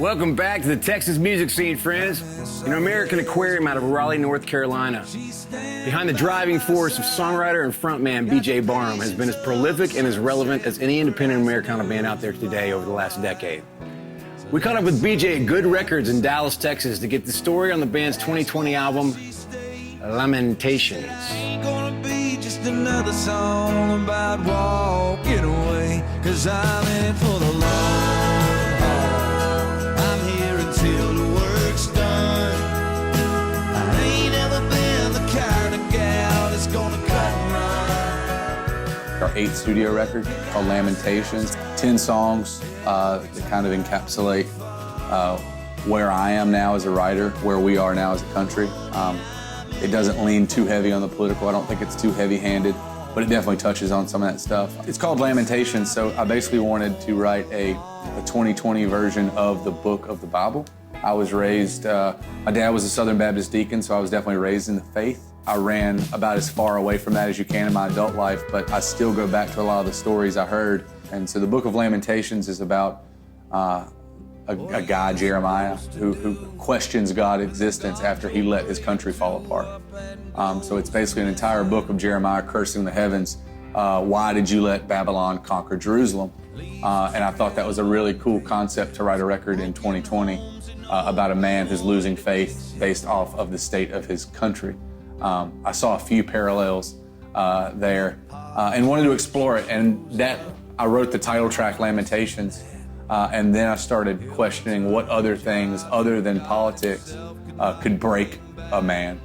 Welcome back to the Texas music scene, friends. American Aquarium out of Raleigh, North Carolina. Behind the driving force of songwriter and frontman B.J. Barham has been as prolific and as relevant as any independent Americana band out there today over the last decade. We caught up with B.J. at Good Records in Dallas, Texas to get the story on the band's 2020 album, Lamentations. Ain't gonna be just another song about walking away, 'cause I'm in it for the long haul. I'm here until the work's done. I ain't ever been the kind of gal that's gonna cut and run. Our 8th studio record called Lamentations, 10 songs that kind of encapsulate where I am now as a writer, where we are now as a country. It doesn't lean too heavy on the political. I don't think it's too heavy-handed, but it definitely touches on some of that stuff. It's called Lamentations, so I basically wanted to write a 2020 version of the book of the Bible. I was raised, my dad was a Southern Baptist deacon, so I was definitely raised in the faith. I ran about as far away from that as you can in my adult life, but I still go back to a lot of the stories I heard. And so the book of Lamentations is about a guy, Jeremiah, who questions God's existence after he let his country fall apart. So it's basically an entire book of Jeremiah cursing the heavens. Why did you let Babylon conquer Jerusalem? And I thought that was a really cool concept to write a record in 2020 about a man who's losing faith based off of the state of his country. I saw a few parallels there and wanted to explore it. And that I wrote the title track, Lamentations. And then I started questioning what other things other than politics could break a man.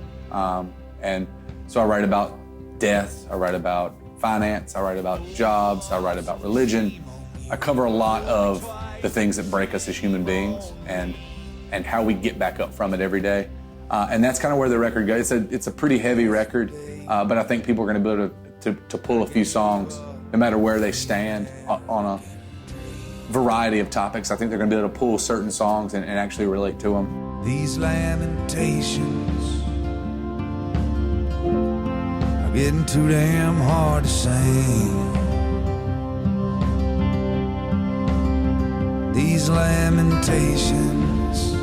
And so I write about death, I write about finance, I write about jobs, I write about religion. I cover a lot of the things that break us as human beings and how we get back up from it every day. And that's kind of where the record goes. It's a pretty heavy record, but I think people are going to be able to pull a few songs, no matter where they stand on a variety of topics. I think they're going to be able to pull certain songs and actually relate to them. These lamentations are getting too damn hard to sing. These lamentations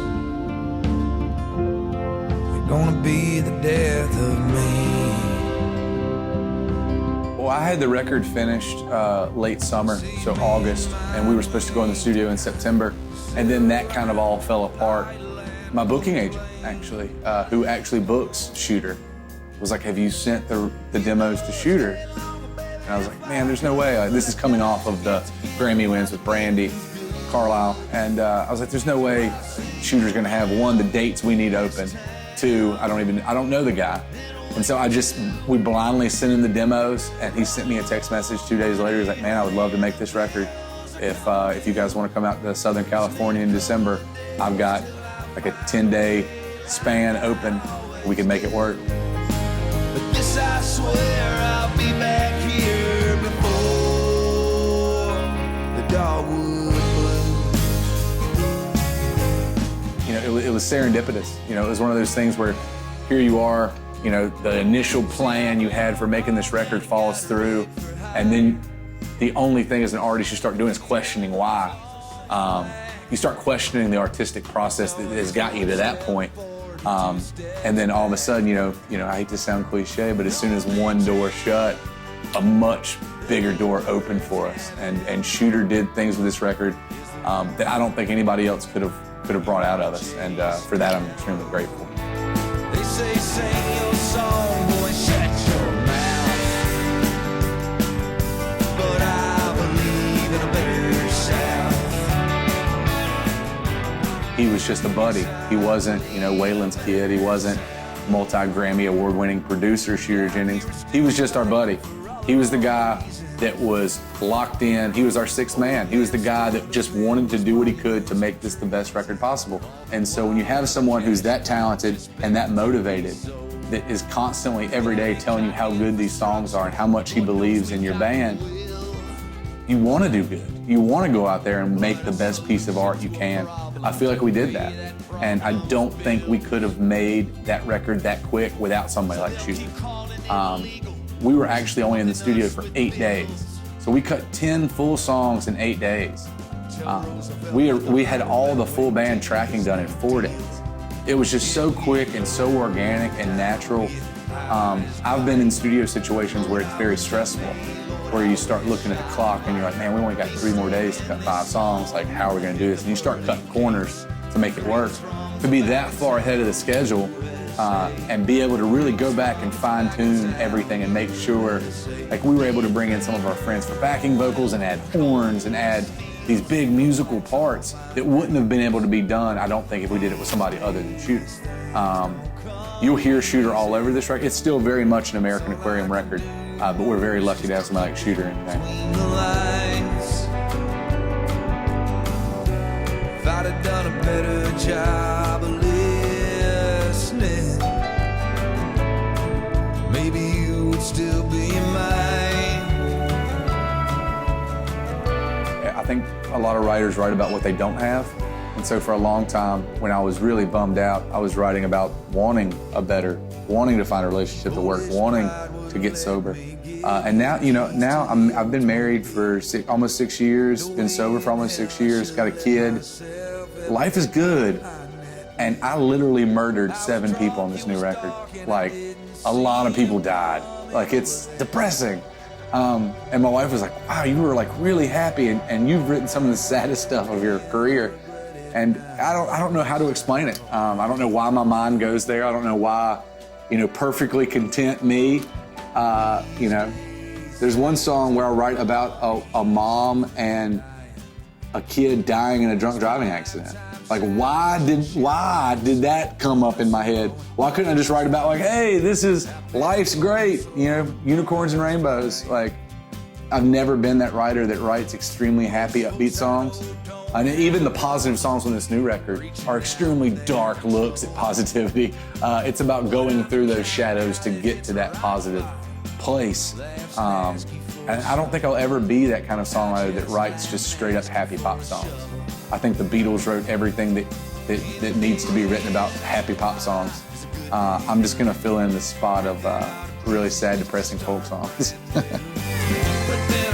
are gonna be the death of me. Well, I had the record finished late summer, so August, and we were supposed to go in the studio in September, and then that kind of all fell apart. My booking agent, actually, who actually books Shooter, was like, have you sent the demos to Shooter? And I was like, man, there's no way. This is coming off of the Grammy wins with Brandy, Carlisle, and I was like, there's no way Shooter's gonna have, one, the dates we need open, two, I don't know the guy. And so we blindly sent him the demos, and he sent me a text message 2 days later. He's like, man, I would love to make this record. If you guys want to come out to Southern California in December, I've got like a 10-day span open. We can make it work. But this I swear I'll be back here before the dogwood blows. It was serendipitous. It was one of those things where here you are, the initial plan you had for making this record falls through, and then the only thing as an artist you start doing is questioning why. You start questioning the artistic process that has got you to that point. And then all of a sudden, I hate to sound cliche, but as soon as one door shut, a much bigger door opened for us. And Shooter did things with this record that I don't think anybody else could have brought out of us. And for that, I'm extremely grateful. They say sing your song, boy, shut your mouth. But I believe in a better South. He was just a buddy. He wasn't, Waylon's kid. He wasn't multi-Grammy Award-winning producer Shooter Jennings. He was just our buddy. He was the guy that was locked in. He was our sixth man. He was the guy that just wanted to do what he could to make this the best record possible. And so when you have someone who's that talented and that motivated, that is constantly every day telling you how good these songs are and how much he believes in your band, you want to do good. You want to go out there and make the best piece of art you can. I feel like we did that. And I don't think we could have made that record that quick without somebody like Shooter. We were actually only in the studio for 8 days. So we cut 10 full songs in 8 days. We had all the full band tracking done in 4 days. It was just so quick and so organic and natural. I've been in studio situations where it's very stressful, where you start looking at the clock and you're like, man, we only got 3 more days to cut 5 songs. Like, how are we gonna do this? And you start cutting corners to make it work. To be that far ahead of the schedule and be able to really go back and fine tune everything and make sure, like, we were able to bring in some of our friends for backing vocals and add horns and add these big musical parts that wouldn't have been able to be done, I don't think, if we did it with somebody other than Shooter. You'll hear Shooter all over this record. It's still very much an American Aquarium record, but we're very lucky to have somebody like Shooter in there. If I'd have done a better job of listening, maybe you would still be mine. I think a lot of writers write about what they don't have. And so for a long time, when I was really bummed out, I was writing about wanting to find a relationship that worked, wanting to get sober. And now, I've been married for almost 6 years, been sober for almost 6 years, got a kid. Life is good. And I literally murdered 7 people on this new record. Like, a lot of people died. Like, it's depressing. And my wife was like, wow, you were like really happy and you've written some of the saddest stuff of your career. And I don't know how to explain it. I don't know why my mind goes there. I don't know why, perfectly content me. There's one song where I write about a mom and a kid dying in a drunk driving accident. Like, why did that come up in my head? Why couldn't I just write about, like, hey, life's great, unicorns and rainbows. Like, I've never been that writer that writes extremely happy, upbeat songs. And even the positive songs on this new record are extremely dark looks at positivity. It's about going through those shadows to get to that positive place. And I don't think I'll ever be that kind of songwriter that writes just straight up happy pop songs. I think the Beatles wrote everything that needs to be written about happy pop songs. I'm just gonna fill in the spot of really sad, depressing folk songs. But then